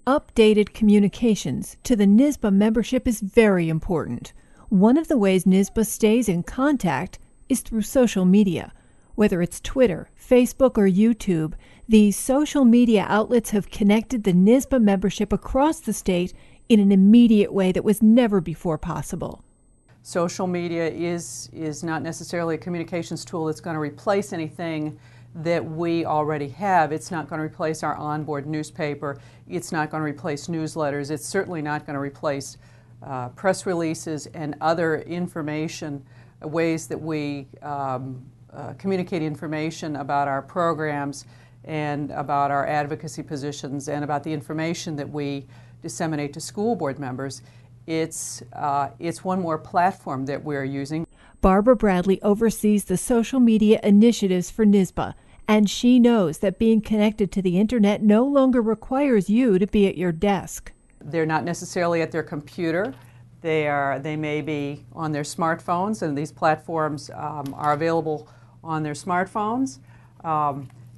Updated communications to the Nyssba membership is very important. One of the ways Nyssba stays in contact is through social media. Whether it's Twitter, Facebook, or YouTube, these social media outlets have connected the Nyssba membership across the state in an immediate way that was never before possible. Social media is not necessarily a communications tool that's going to replace anything that we already have. It's not going to replace our onboard newspaper. It's not going to replace newsletters. It's certainly not going to replace press releases and other information, ways that we communicate information about our programs and about our advocacy positions and about the information that we disseminate to school board members. It's one more platform that we're using. Barbara Bradley oversees the social media initiatives for Nyssba, and she knows that being connected to the internet no longer requires you to be at your desk. They're not necessarily at their computer. They may be on their smartphones, and these platforms are available on their smartphones.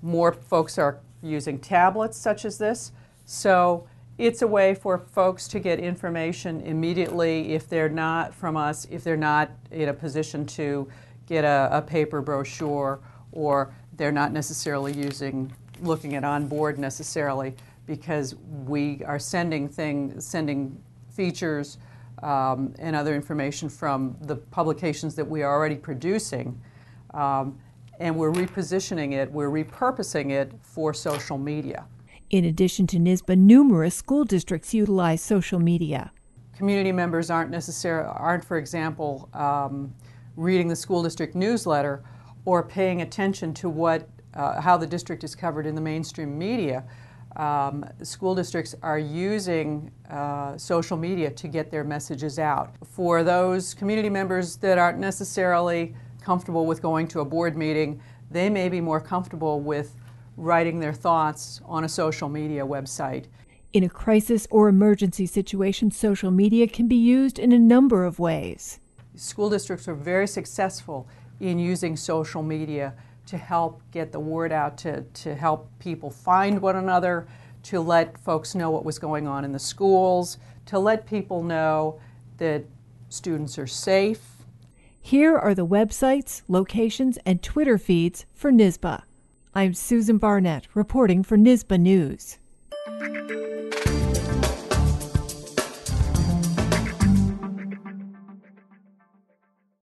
More folks are using tablets such as this. So it's a way for folks to get information immediately if they're not from us, if they're not in a position to get a paper brochure, or they're not necessarily looking at onboard necessarily, because we are sending features and other information from the publications that we are already producing, and we're repositioning it, we're repurposing it for social media. In addition to Nyssba, numerous school districts utilize social media. Community members aren't, for example, reading the school district newsletter or paying attention to how the district is covered in the mainstream media. School districts are using social media to get their messages out. For those community members that aren't necessarily comfortable with going to a board meeting, they may be more comfortable with writing their thoughts on a social media website. In a crisis or emergency situation, social media can be used in a number of ways. School districts are very successful in using social media to help get the word out, to help people find one another, to let folks know what was going on in the schools, to let people know that students are safe. Here are the websites, locations, and Twitter feeds for Nyssba. I'm Susan Barnett, reporting for Nyssba News.